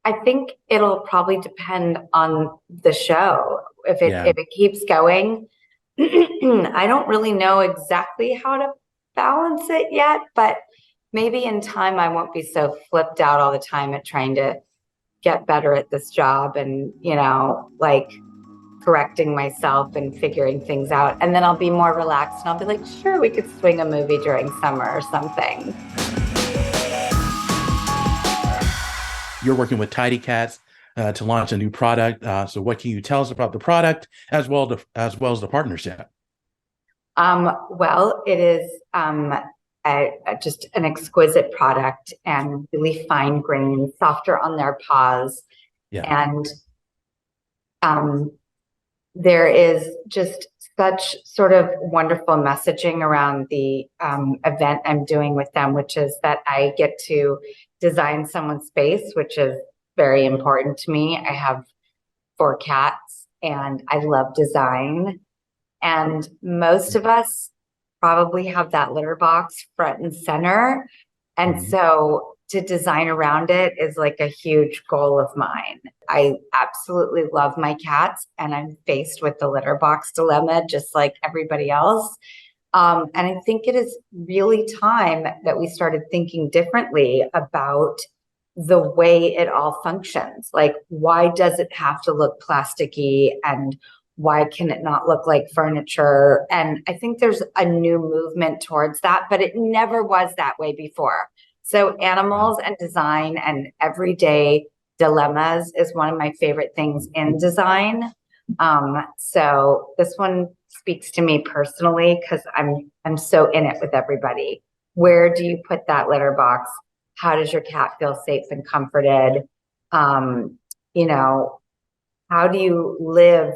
I think it'll probably depend on the show. If it Yeah. if it keeps going, I don't really know exactly how to balance it yet, but maybe in time I won't be so flipped out all the time at trying to get better at this job and, like correcting myself and figuring things out. And then I'll be more relaxed and I'll be like, sure, we could swing a movie during summer or something. You're working with Tidy Cats to launch a new product. So what can you tell us about the product as well as the partnership? Well, it is just an exquisite product and really fine grained, softer on their paws. Yeah. And um, there is just such sort of wonderful messaging around the event I'm doing with them, which is that I get to design someone's space, which is very important to me. I have 4 cats and I love design. And most of us probably have that litter box front and center. And Mhm. so to design around it is like a huge goal of mine. I absolutely love my cats and I'm faced with the litter box dilemma, just like everybody else. And I think it is really time that we started thinking differently about the way it all functions. Like, why does it have to look plasticky and why can it not look like furniture? And I think there's a new movement towards that, but it never was that way before. So, Wow. animals and design and everyday dilemmas is one of my favorite things in design. So this one speaks to me personally because I'm so in it with everybody. Where do you put that litter box? How does your cat feel safe and comforted? Um, you know, how do you live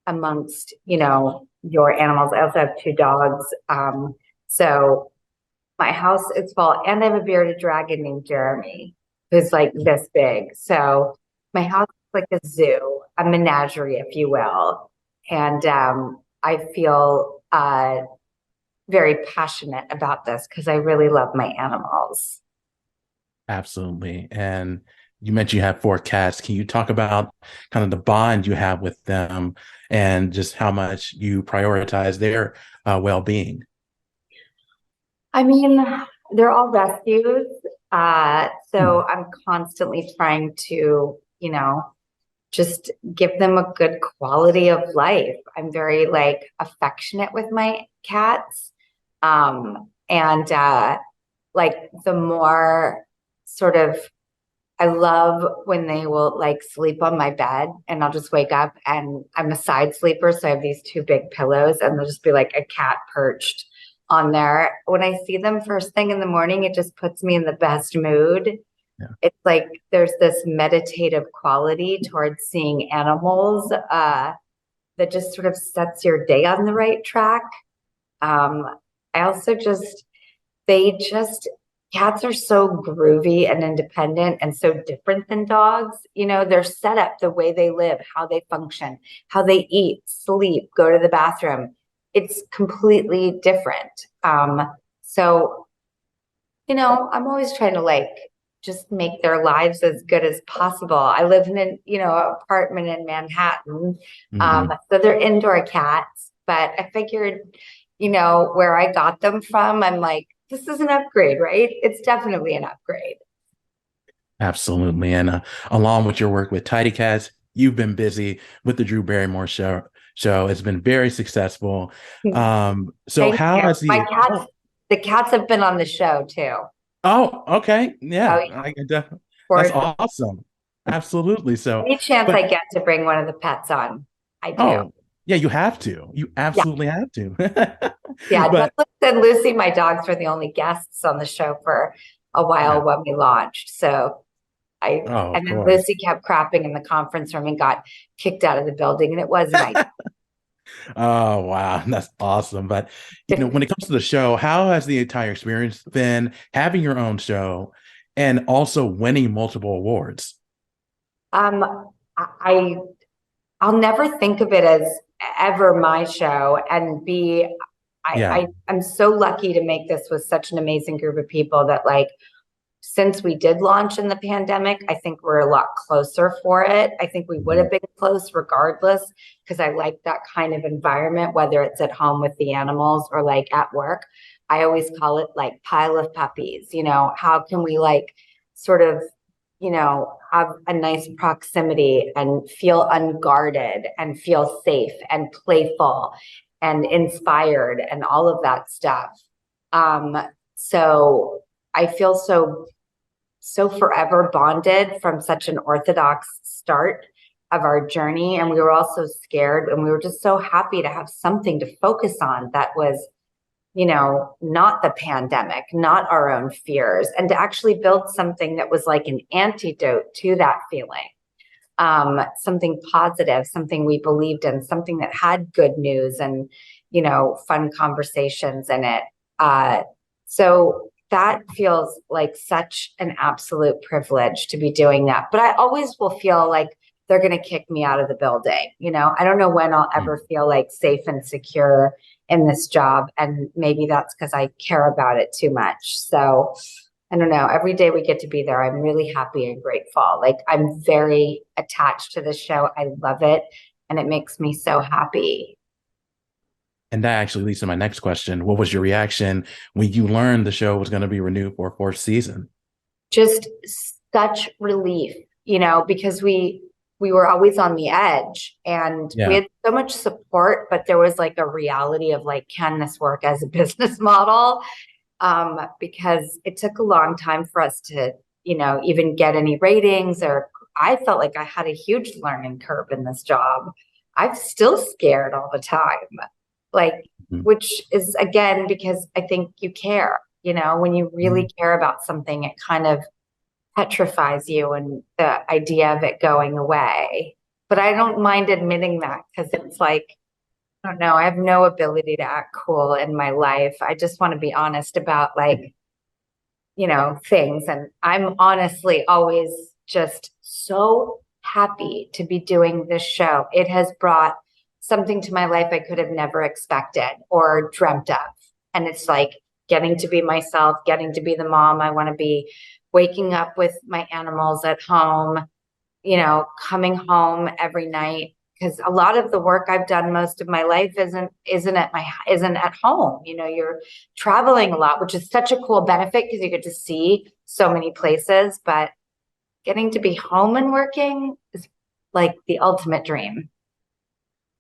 amongst, your animals? I also have 2 dogs. So my house is full, and I have a bearded dragon named Jeremy, who's like this big. So my house is like a zoo, a menagerie, if you will. And I feel very passionate about this because I really love my animals. Absolutely. And you mentioned you have 4 cats. Can you talk about kind of the bond you have with them and just how much you prioritize their well-being? I mean, they're all rescues. So Hmm. I'm constantly trying to, just give them a good quality of life. I'm very like affectionate with my cats. And like the more sort of I love when they will like sleep on my bed and I'll just wake up and I'm a side sleeper. So I have these 2 big pillows and there'll just be like a cat perched on there. When I see them first thing in the morning, it just puts me in the best mood. Yeah. It's like there's this meditative quality towards seeing animals that just sort of sets your day on the right track. Um, I also just, they just, cats are so groovy and independent and so different than dogs. They're set up the way they live, how they function, how they eat, sleep, go to the bathroom. It's completely different. So I'm always trying to like just make their lives as good as possible. I live in an, apartment in Manhattan. Hmm. So they're indoor cats, but I figured, where I got them from, I'm like, this is an upgrade, right? It's definitely an upgrade. Absolutely. And along with your work with Tidy Cats, you've been busy with the Drew Barrymore show. It's been very successful. So Thank how you. has My the cats, the cats have been on the show too. oh, okay. Oh Yeah, yeah, I can definitely. That's for sure. awesome. Absolutely. So, Any chance I but get to bring one of the pets on, I do. oh, yeah, you have to. You Yeah. absolutely have to. Yeah, But Douglas and Lucy, my dogs, were the only guests on the show for a while yeah, when we launched. So oh, of and then course. Lucy kept crapping in the conference room and got kicked out of the building, and it wasn't I. Oh, wow. That's awesome. But, when it comes to the show, how has the entire experience been having your own show and also winning multiple awards? I I'll never think of it as ever my show, and Yeah. I'm so lucky to make this with such an amazing group of people that like since we did launch in the pandemic, I think we're a lot closer for it. I think we would have been close regardless, because I like that kind of environment, whether it's at home with the animals or like at work. I always call it like pile of puppies. How can we like sort of, have a nice proximity and feel unguarded and feel safe and playful and inspired and all of that stuff. So I feel so forever bonded from such an orthodox start of our journey. And we were all so scared, and we were just so happy to have something to focus on that was, not the pandemic, not our own fears, and to actually build something that was like an antidote to that feeling. Something positive, something we believed in, something that had good news and, fun conversations in it. So that feels like such an absolute privilege to be doing that. But I always will feel like they're going to kick me out of the building. I don't know when I'll ever feel like safe and secure in this job. And maybe that's because I care about it too much. So I don't know. Every day we get to be there, I'm really happy and grateful. Like, I'm very attached to this show. I love it. And it makes me so happy. And that actually leads to my next question. What was your reaction when you learned the show was going to be renewed for a fourth season? Just such relief, because we were always on the edge, and we Yeah. had so much support, but there was like a reality of like, can this work as a business model? Because it took a long time for us to, even get any ratings, or I felt like I had a huge learning curve in this job. I'm still scared all the time, like, Mhm. which is again, because I think you care, when you really care about something, it kind of petrifies you and the idea of it going away. But I don't mind admitting that, because it's like, I don't know, I have no ability to act cool in my life. I just want to be honest about like, things. And I'm honestly always just so happy to be doing this show. It has brought something to my life I could have never expected or dreamt of. And it's like getting to be myself, getting to be the mom I want to be, waking up with my animals at home, coming home every night, because a lot of the work I've done most of my life isn't at home. You're traveling a lot, which is such a cool benefit because you get to see so many places, but getting to be home and working is like the ultimate dream.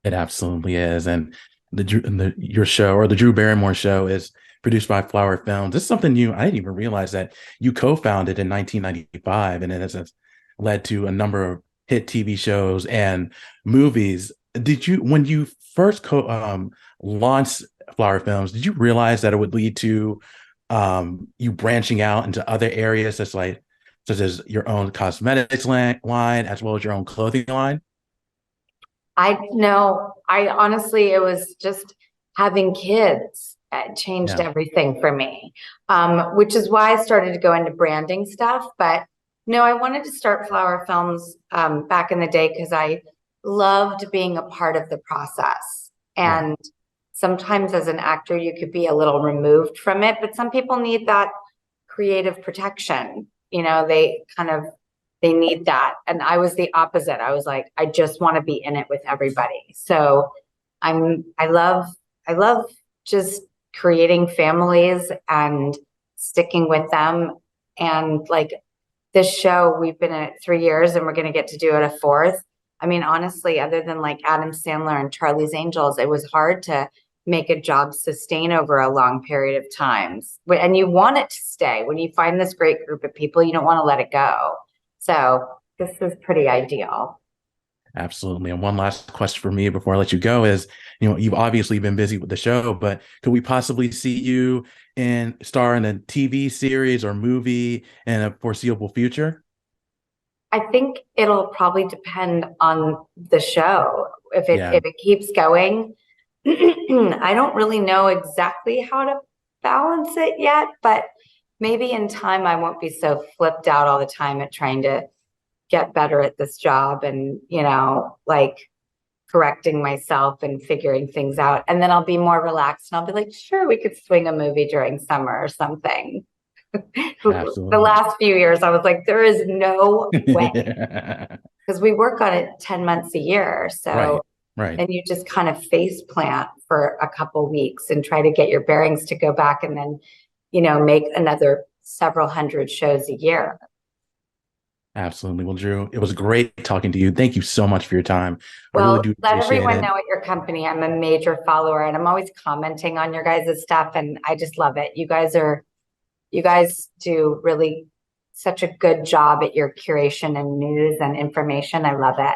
It absolutely is. And your show, or the Drew Barrymore Show, is produced by Flower Films. This is something I didn't even realize that you co-founded in 1995, and it has led to a number of hit TV shows and movies. When you first launched Flower Films, did you realize that it would lead to you branching out into other areas, such as your own cosmetics line, as well as your own clothing line? I know, I honestly, it was just having kids changed Yeah. everything for me, which is why I started to go into branding stuff. But no, I wanted to start Flower Films back in the day because I loved being a part of the process. Yeah. And sometimes as an actor, you could be a little removed from it, but some people need that creative protection. They need that. And I was the opposite. I was like, I just want to be in it with everybody. So I love just creating families and sticking with them. And like this show, we've been in it 3 years and we're going to get to do it a fourth. I mean, honestly, other than like Adam Sandler and Charlie's Angels, it was hard to make a job sustain over a long period of times. And you want it to stay. When you find this great group of people, you don't want to let it go. So this is pretty ideal. Absolutely. And one last question for me before I let you go is, you've obviously been busy with the show, but could we possibly see you star in a TV series or movie in a foreseeable future? I think it'll probably depend on the show. If it Yeah. if it keeps going, I don't really know exactly how to balance it yet, but maybe in time I won't be so flipped out all the time at trying to get better at this job and, like correcting myself and figuring things out. And then I'll be more relaxed and I'll be like, sure, we could swing a movie during summer or something. The Absolutely. last few years, I was like, there is no way because we work on it 10 months a year. Right, So, right. and you just kind of face plant for a couple weeks and try to get your bearings to go back and then, make another several hundred shows a year. Absolutely. Well, Drew, it was great talking to you. Thank you so much for your time. I really Well, do let appreciate everyone it. know at your company, I'm a major follower and I'm always commenting on your guys' stuff. And I just love it. You guys do really such a good job at your curation and news and information. I love it.